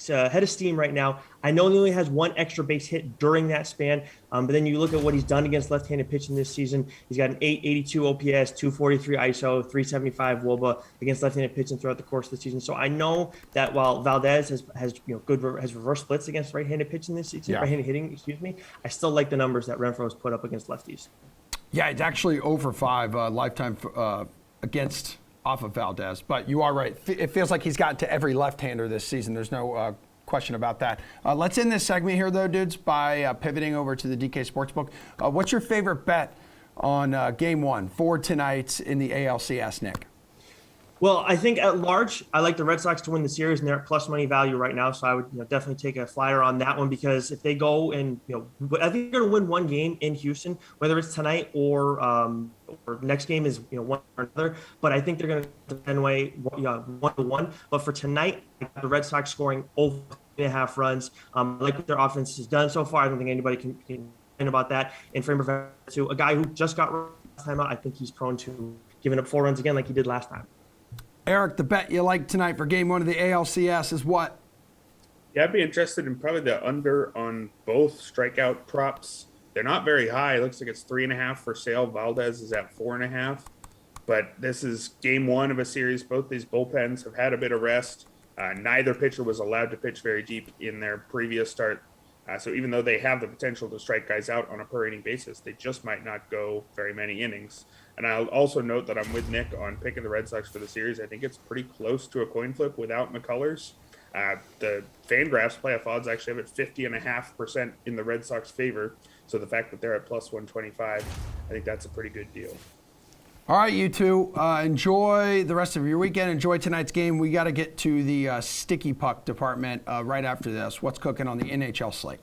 head of steam right now. I know he only has one extra base hit during that span. But then you look at what he's done against left-handed pitching this season. He's got an 882 OPS, 243 ISO, 375 WOBA against left-handed pitching throughout the course of the season. So I know that while Valdez has reverse splits against right-handed pitching this season, right-handed hitting, I still like the numbers that Renfroe's put up against lefties. Yeah, it's actually over 5 lifetime against off of Valdez. But you are right. It feels like he's gotten to every left-hander this season. There's no question about that. Let's end this segment here, though, dudes, by pivoting over to the DK Sportsbook. What's your favorite bet on Game 1 for tonight in the ALCS, Nick? Well, I think at large, I like the Red Sox to win the series, and they're at plus money value right now. So I would definitely take a flyer on that one, because if they go and I think they're going to win one game in Houston, whether it's tonight or next game is one or another. But I think they're going to Fenway 1-1. But for tonight, I got the Red Sox scoring over 3.5 runs. I like what their offense has done so far. I don't think anybody can complain about that. And Framber to a guy who just got last time out, I think he's prone to giving up 4 runs again like he did last time. Eric, the bet you like tonight for Game 1 of the ALCS is what? Yeah, I'd be interested in probably the under on both strikeout props. They're not very high. It looks like it's 3.5 for sale. Valdez is at 4.5. But this is Game 1 of a series. Both these bullpens have had a bit of rest. Neither pitcher was allowed to pitch very deep in their previous start. So even though they have the potential to strike guys out on a per inning basis, they just might not go very many innings. And I'll also note that I'm with Nick on picking the Red Sox for the series. I think it's pretty close to a coin flip without McCullers. The Fangraphs playoff odds actually have it 50.5% in the Red Sox favor. So the fact that they're at plus 125, I think that's a pretty good deal. All right, you two, enjoy the rest of your weekend. Enjoy tonight's game. We got to get to the sticky puck department right after this. What's cooking on the NHL slate?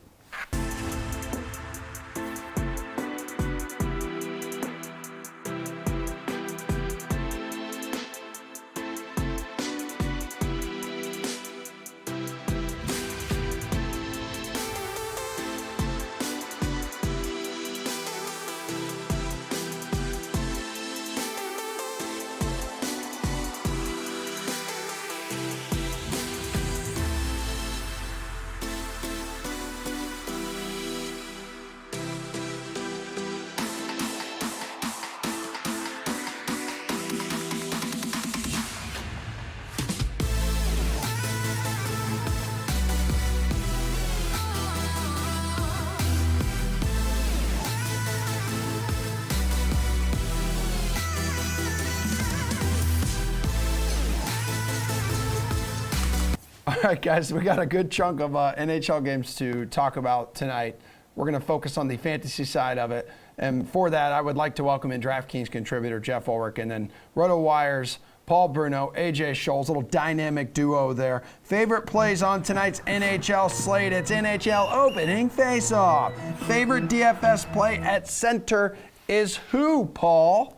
All right, guys, we got a good chunk of NHL games to talk about tonight. We're going to focus on the fantasy side of it. And for that, I would like to welcome in DraftKings contributor Jeff Ulrich, and then RotoWire's Paul Bruno, AJ Scholes, little dynamic duo there. Favorite plays on tonight's NHL slate? It's NHL opening face-off. Favorite DFS play at center is who, Paul?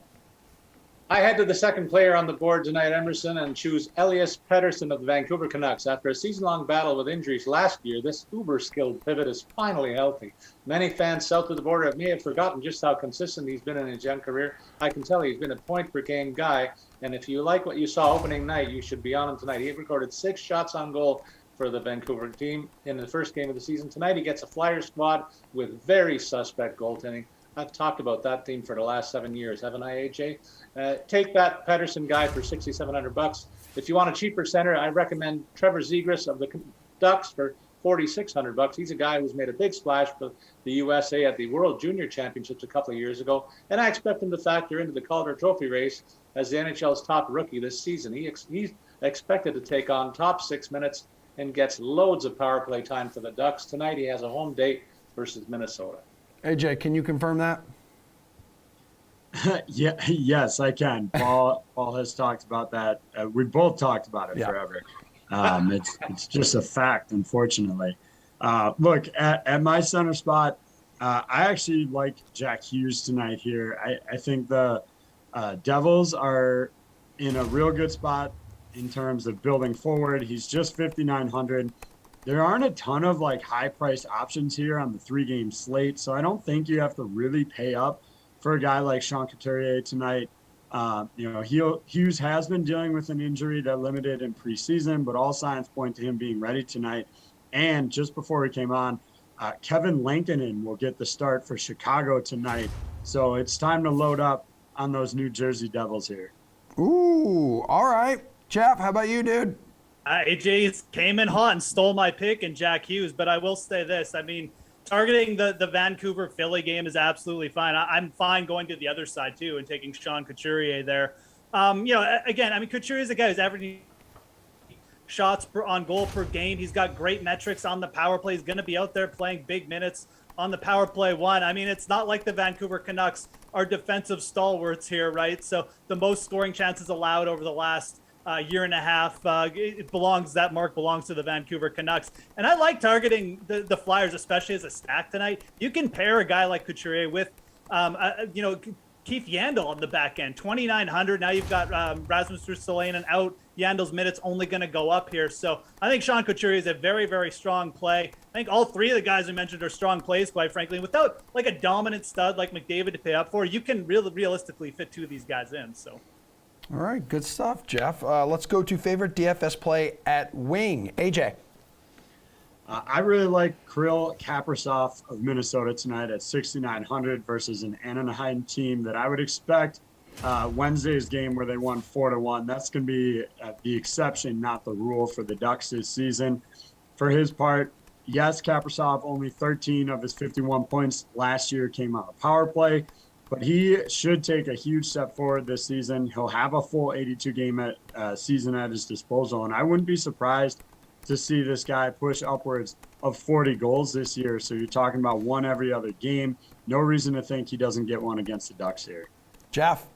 I head to the second player on the board tonight, Emerson, and choose Elias Pettersson of the Vancouver Canucks. After a season-long battle with injuries last year, this uber-skilled pivot is finally healthy. Many fans south of the border may have forgotten just how consistent he's been in his young career. I can tell he's been a point-per-game guy, and if you like what you saw opening night, you should be on him tonight. He recorded 6 shots on goal for the Vancouver team in the first game of the season. Tonight, he gets a flyer squad with very suspect goaltending. I've talked about that team for the last 7 years, haven't I, AJ? Take that Pettersson guy for $6,700. If you want a cheaper center, I recommend Trevor Zegras of the Ducks for $4,600. He's a guy who's made a big splash for the USA at the World Junior Championships a couple of years ago, and I expect him to factor into the Calder Trophy race as the NHL's top rookie this season. He's expected to take on top 6 minutes and gets loads of power play time for the Ducks. Tonight, he has a home date versus Minnesota. AJ, can you confirm that? Yes, I can. Paul has talked about that. We both talked about it forever. It's just a fact, unfortunately. Look, at my center spot, I actually like Jack Hughes tonight here. I think the Devils are in a real good spot in terms of building forward. He's just 5,900. There aren't a ton of like high price options here on the 3-game slate, so I don't think you have to really pay up for a guy like Sean Couturier tonight. Hughes has been dealing with an injury that limited in preseason, but all signs point to him being ready tonight. And just before we came on, Kevin Lankinen will get the start for Chicago tonight. So it's time to load up on those New Jersey Devils here. Ooh, all right. Jeff, how about you, dude? AJ came in hot and stole my pick and Jack Hughes, but I will say this. I mean, targeting the Vancouver Philly game is absolutely fine. I'm fine going to the other side too and taking Sean Couturier there. Again, I mean, Couturier is a guy who's averaging shots on goal per game. He's got great metrics on the power play. He's going to be out there playing big minutes on the power play one. I mean, it's not like the Vancouver Canucks are defensive stalwarts here, right? So the most scoring chances allowed over the last year and a half, that mark belongs to the Vancouver Canucks. And I like targeting the Flyers, especially as a stack tonight. You can pair a guy like Couturier with, Keith Yandel on the back end, 2,900. Now you've got Rasmus Ristolainen out. Yandel's minutes only going to go up here. So I think Sean Couturier is a very, very strong play. I think all three of the guys we mentioned are strong plays, quite frankly. Without like a dominant stud like McDavid to pay up for, you can realistically fit two of these guys in. So. All right, good stuff, Jeff. Let's go to favorite DFS play at wing. AJ. I really like Kirill Kaprizov of Minnesota tonight at 6,900 versus an Anaheim team that I would expect Wednesday's game where they won 4-1. That's going to be the exception, not the rule for the Ducks this season. For his part, yes, Kaprizov, only 13 of his 51 points last year came on a power play. But he should take a huge step forward this season. He'll have a full 82-game season at his disposal, and I wouldn't be surprised to see this guy push upwards of 40 goals this year. So you're talking about one every other game. No reason to think he doesn't get one against the Ducks here. Jeff.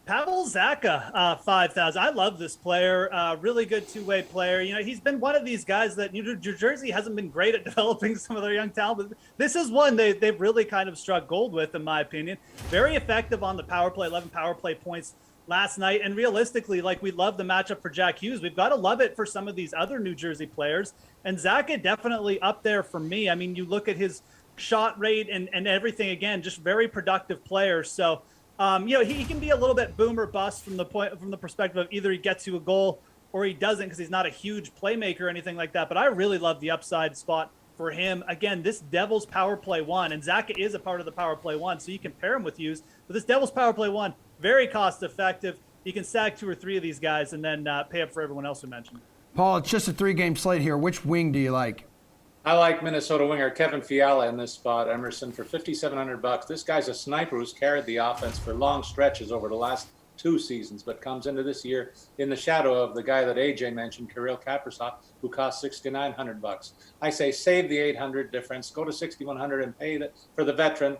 Pavel Zacha, 5,000. I love this player. Really good two-way player. You know, he's been one of these guys that New Jersey hasn't been great at developing some of their young talent, but this is one they've really kind of struck gold with, in my opinion. Very effective on the power play, 11 power play points last night. And realistically, like, we love the matchup for Jack Hughes. We've got to love it for some of these other New Jersey players. And Zacha definitely up there for me. I mean, you look at his shot rate and everything, again, just very productive player. So, he can be a little bit boom or bust from the perspective of either he gets you a goal or he doesn't, because he's not a huge playmaker or anything like that. But I really love the upside spot for him. Again, this Devils power play one, and Zacha is a part of the power play one, so you can pair him with Hughes. But this Devils power play one, very cost effective. You can stack two or three of these guys and then pay up for everyone else we mentioned. Paul, it's just a 3-game slate here. Which wing do you like? I like Minnesota winger Kevin Fiala in this spot, Emerson, for $5,700. This guy's a sniper who's carried the offense for long stretches over the last 2 seasons, but comes into this year in the shadow of the guy that AJ mentioned, Kirill Kaprizov, who cost $6,900. I say save the $800 difference, go to $6,100 and pay for the veteran,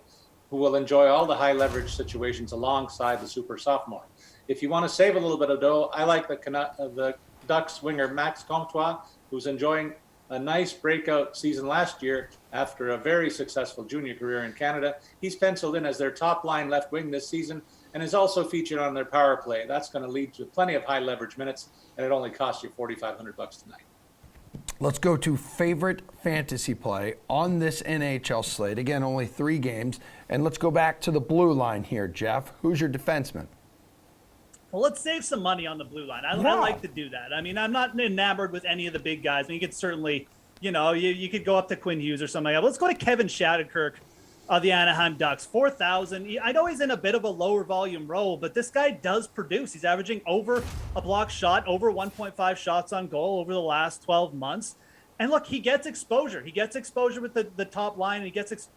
who will enjoy all the high leverage situations alongside the super sophomore. If you want to save a little bit of dough, I like the Ducks winger Max Comtois, who's enjoying a nice breakout season last year after a very successful junior career in Canada. He's penciled in as their top line left wing this season and is also featured on their power play. That's going to lead to plenty of high leverage minutes, and it only costs you $4,500 tonight. Let's go to favorite fantasy play on this NHL slate. Again, only 3 games. And let's go back to the blue line here, Jeff. Who's your defenseman? Well, let's save some money on the blue line. I like to do that. I mean, I'm not enamored with any of the big guys. I mean, you could certainly, you could go up to Quinn Hughes or something like that. Let's go to Kevin Shattenkirk of the Anaheim Ducks, 4,000. I know he's in a bit of a lower volume role, but this guy does produce. He's averaging over a block shot, over 1.5 shots on goal over the last 12 months. And look, he gets exposure. He gets exposure with the top line, and he gets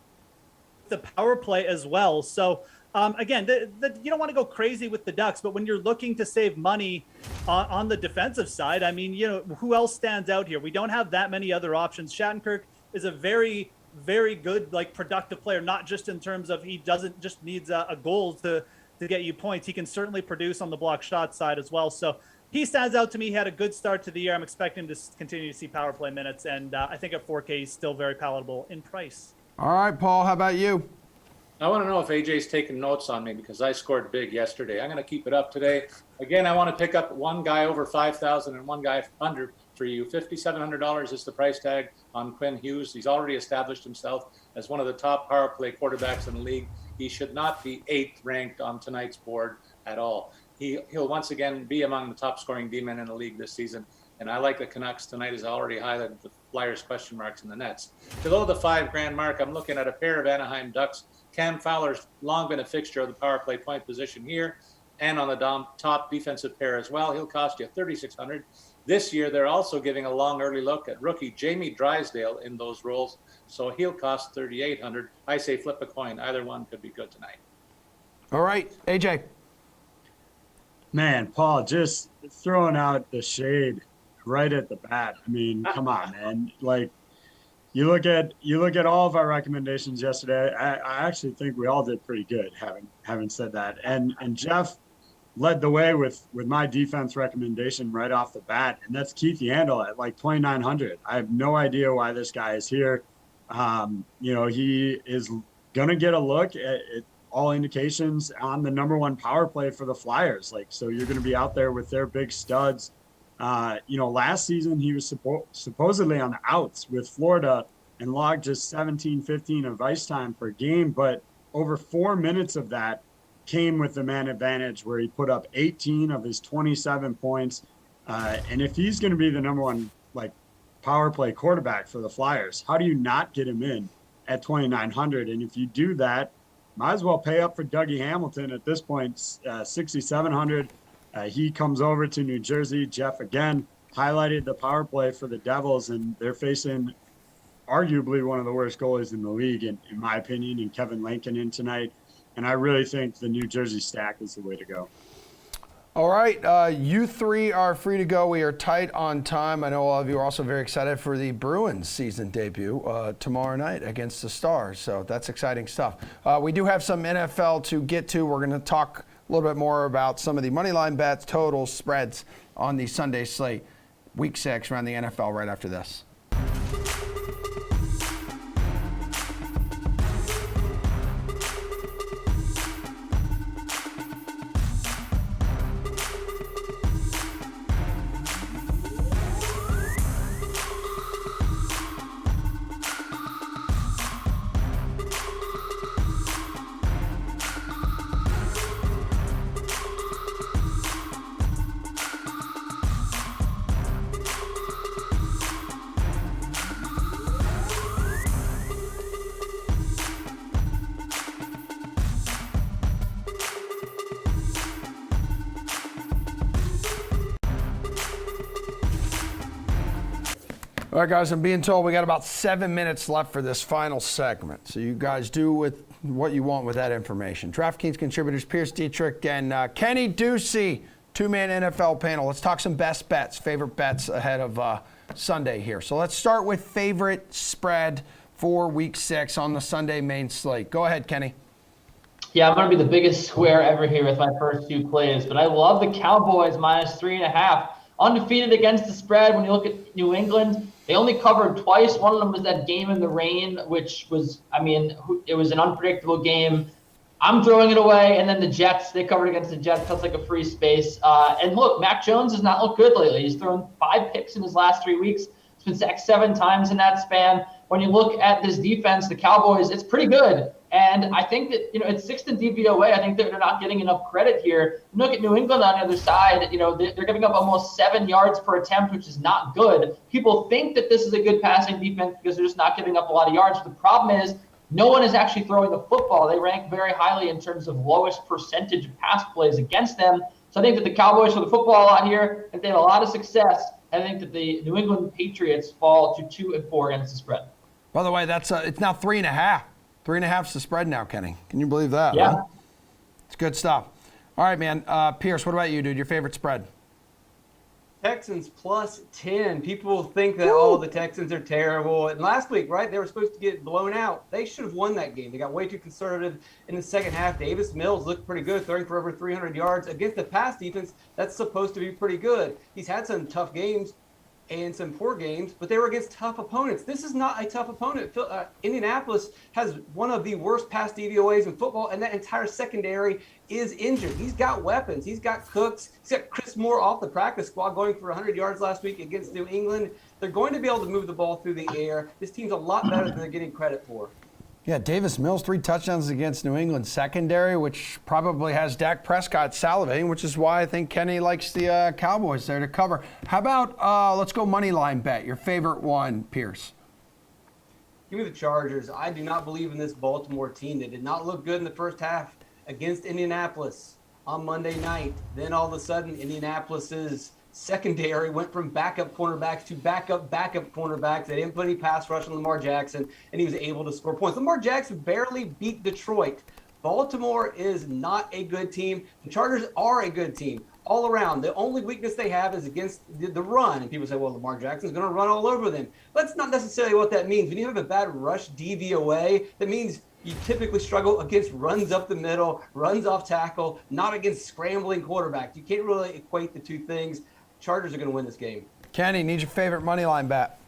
the power play as well. So, again, you don't want to go crazy with the Ducks, but when you're looking to save money on the defensive side, I mean, who else stands out here? We don't have that many other options. Shattenkirk is a very, very good, productive player, not just in terms of he doesn't just needs a goal to get you points. He can certainly produce on the block shot side as well. So he stands out to me. He had a good start to the year. I'm expecting him to continue to see power play minutes, and I think at 4K he's still very palatable in price. All right, Paul, how about you? I want to know if AJ's taking notes on me because I scored big yesterday. I'm going to keep it up today. Again, I want to pick up one guy over 5,000 and one guy under for you. $5,700 is the price tag on Quinn Hughes. He's already established himself as one of the top power play quarterbacks in the league. He should not be 8th ranked on tonight's board at all. He'll once again be among the top scoring D-men in the league this season. And I like the Canucks tonight, as I already highlighted the Flyers question marks in the nets. Below the $5,000 mark, I'm looking at a pair of Anaheim Ducks. Cam Fowler's long been a fixture of the power play point position here and on the top defensive pair as well. He'll cost you $3,600. This year, they're also giving a long early look at rookie Jamie Drysdale in those roles. So he'll cost $3,800. I say flip a coin. Either one could be good tonight. All right, AJ. Man, Paul, just throwing out the shade right at the bat. I mean, come on, man. Like, you look at all of our recommendations yesterday. I actually think we all did pretty good. Having said that, and Jeff led the way with my defense recommendation right off the bat, and that's Keith Yandel at like 2,900. I have no idea why this guy is here. He is gonna get a look at all indications on the number one power play for the Flyers. Like, so you're gonna be out there with their big studs. Last season he was supposedly on the outs with Florida and logged just 17-15 of ice time per game, but over 4 minutes of that came with the man advantage where he put up 18 of his 27 points. And if he's going to be the number one power play quarterback for the Flyers, how do you not get him in at 2,900? And if you do that, might as well pay up for Dougie Hamilton at this point, 6,700. He comes over to New Jersey. Jeff, again, highlighted the power play for the Devils, and they're facing arguably one of the worst goalies in the league, in my opinion, in Kevin Lankinen tonight. And I really think the New Jersey stack is the way to go. All right, you three are free to go. We are tight on time. I know all of you are also very excited for the Bruins season debut tomorrow night against the Stars. So that's exciting stuff. We do have some NFL to get to. We're going to talk a little bit more about some of the money line bets, totals, spreads on the Sunday slate, Week 6 around the NFL right after this. All right, guys, I'm being told we got about 7 minutes left for this final segment. So you guys do with what you want with that information. DraftKings contributors Pierce Dietrich and Kenny Ducey, two-man NFL panel. Let's talk some best bets, favorite bets ahead of Sunday here. So let's start with favorite spread for Week 6 on the Sunday main slate. Go ahead, Kenny. Yeah, I'm going to be the biggest square ever here with my first two plays, but I love the Cowboys -3.5. Undefeated against the spread. When you look at New England, they only covered twice. One of them was that game in the rain, which was, it was an unpredictable game. I'm throwing it away. And then the Jets, they covered against the Jets. That's like a free space. And look, Mac Jones has not looked good lately. He's thrown 5 picks in his last 3 weeks. He's been sacked 7 times in that span. When you look at this defense, the Cowboys, it's pretty good. And I think that, it's 6th in DVOA. I think they're not getting enough credit here. You look at New England on the other side, they're giving up almost 7 yards per attempt, which is not good. People think that this is a good passing defense because they're just not giving up a lot of yards. The problem is no one is actually throwing the football. They rank very highly in terms of lowest percentage of pass plays against them. So I think that the Cowboys throw the football a lot here. If they have a lot of success, I think that the New England Patriots fall to 2 and 4 against the spread. By the way, that's it's now 3.5. 3.5 is the spread now, Kenny. Can you believe that? Yeah. Huh? It's good stuff. All right, man. Pierce, what about you, dude? Your favorite spread? Texans +10. People think that, the Texans are terrible. And last week, right, they were supposed to get blown out. They should have won that game. They got way too conservative in the second half. Davis Mills looked pretty good, throwing for over 300 yards. Against the pass defense, that's supposed to be pretty good. He's had some tough games. and some poor games, but they were against tough opponents. This is not a tough opponent. Indianapolis has one of the worst pass DVOAs in football, and that entire secondary is injured. He's got weapons. He's got Cooks. He's got Chris Moore off the practice squad going for 100 yards last week against New England. They're going to be able to move the ball through the air. This team's a lot better than they're getting credit for. Yeah, Davis Mills, 3 touchdowns against New England secondary, which probably has Dak Prescott salivating, which is why I think Kenny likes the Cowboys there to cover. How about, let's go money line bet, your favorite one, Pierce? Give me the Chargers. I do not believe in this Baltimore team. They did not look good in the first half against Indianapolis on Monday night. Then all of a sudden, Indianapolis's secondary went from backup cornerbacks to backup cornerbacks. They didn't put any pass rush on Lamar Jackson, and he was able to score points. Lamar Jackson barely beat Detroit. Baltimore is not a good team. The Chargers are a good team all around. The only weakness they have is against the run. And people say, well, Lamar Jackson's going to run all over them. That's not necessarily what that means. When you have a bad rush DVOA, that means you typically struggle against runs up the middle, runs off tackle, not against scrambling quarterbacks. You can't really equate the two things. Chargers are going to win this game. Kenny, need your favorite money line bet.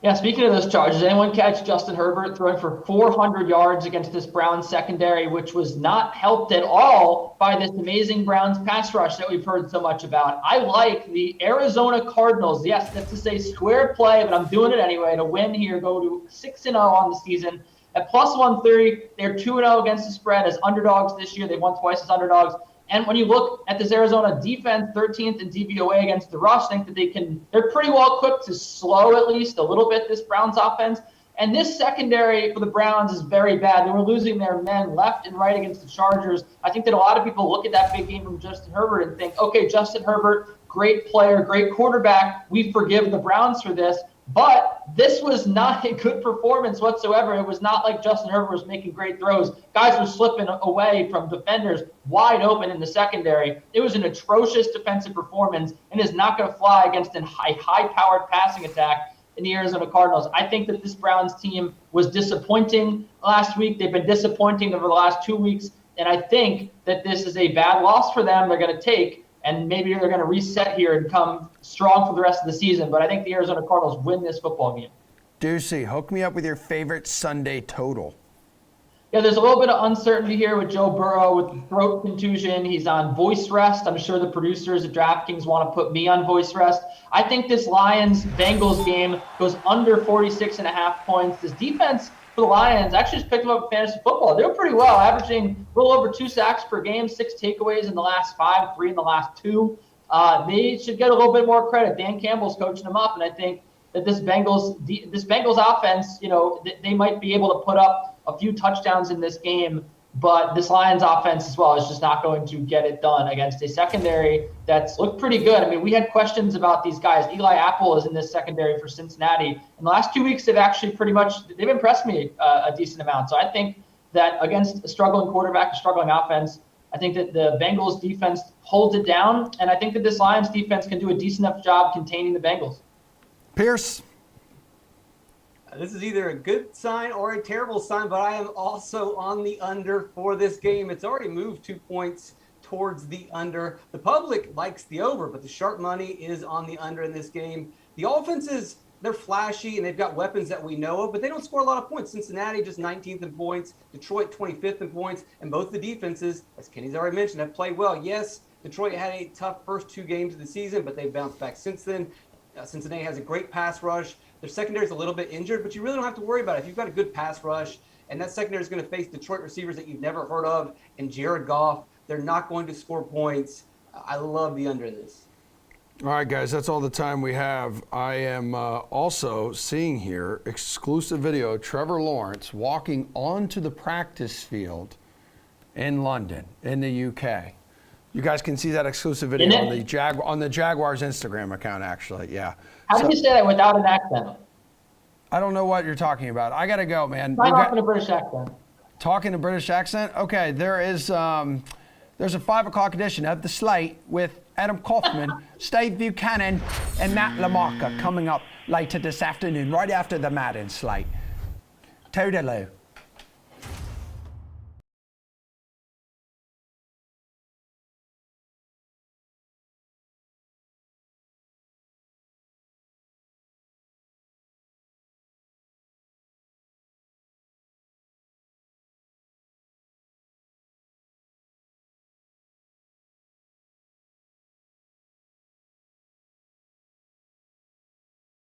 Yeah, speaking of those Chargers, anyone catch Justin Herbert throwing for 400 yards against this Browns secondary, which was not helped at all by this amazing Browns pass rush that we've heard so much about? I like the Arizona Cardinals. Yes, that's to say square play, but I'm doing it anyway to win here, go to 6-0 on the season. At plus 130, they're 2-0 against the spread as underdogs this year. They've won twice as underdogs. And when you look at this Arizona defense, 13th in DVOA against the rush, think that they're pretty well equipped to slow at least a little bit this Browns offense. And this secondary for the Browns is very bad. They were losing their men left and right against the Chargers. I think that a lot of people look at that big game from Justin Herbert and think, okay, Justin Herbert, great player, great quarterback. We forgive the Browns for this. But this was not a good performance whatsoever. It was not like Justin Herbert was making great throws. Guys were slipping away from defenders wide open in the secondary. It was an atrocious defensive performance and is not going to fly against a high-powered passing attack in the Arizona Cardinals. I think that this Browns team was disappointing last week. They've been disappointing over the last 2 weeks. And I think that this is a bad loss for them they're going to take. And maybe they're going to reset here and come strong for the rest of the season. But I think the Arizona Cardinals win this football game. Ducey, hook me up with your favorite Sunday total. Yeah, there's a little bit of uncertainty here with Joe Burrow with throat contusion. He's on voice rest. I'm sure the producers at DraftKings want to put me on voice rest. I think this Lions-Bengals game goes under 46.5 points. This defense for the Lions actually just picked them up in fantasy football. They're pretty well, averaging a little over 2 sacks per game, 6 takeaways in the last 5, 3 in the last 2. They should get a little bit more credit. Dan Campbell's coaching them up, and I think that this Bengals offense, they might be able to put up a few touchdowns in this game, but this Lions offense as well is just not going to get it done against a secondary that's looked pretty good. I mean, we had questions about these guys. Eli Apple is in this secondary for Cincinnati. In the last 2 weeks, they've impressed me a decent amount. So I think that against a struggling quarterback, a struggling offense, I think that the Bengals defense holds it down, and I think that this Lions defense can do a decent enough job containing the Bengals. Pierce? This is either a good sign or a terrible sign, but I am also on the under for this game. It's already moved 2 points towards the under. The public likes the over, but the sharp money is on the under in this game. The offenses, they're flashy and they've got weapons that we know of, but they don't score a lot of points. Cincinnati just 19th in points, Detroit 25th in points, and both the defenses, as Kenny's already mentioned, have played well. Yes, Detroit had a tough first 2 games of the season, but they've bounced back since then. Cincinnati has a great pass rush. Their secondary is a little bit injured, but you really don't have to worry about it. If you've got a good pass rush, and that secondary is going to face Detroit receivers that you've never heard of, and Jared Goff, they're not going to score points. I love the under in this. All right, guys, that's all the time we have. I am also seeing here exclusive video of Trevor Lawrence walking onto the practice field in London, in the UK. You guys can see that exclusive video on the Jaguars Instagram account, actually. Yeah. How do you say that without an accent? I don't know what you're talking about. I got to go, man. Sign off in a British accent. Talking a British accent? Okay, there's a 5 o'clock edition of The Slate with Adam Kaufman, Steve Buchanan, and Matt LaMarca coming up later this afternoon, right after the Madden Slate. Toodaloo.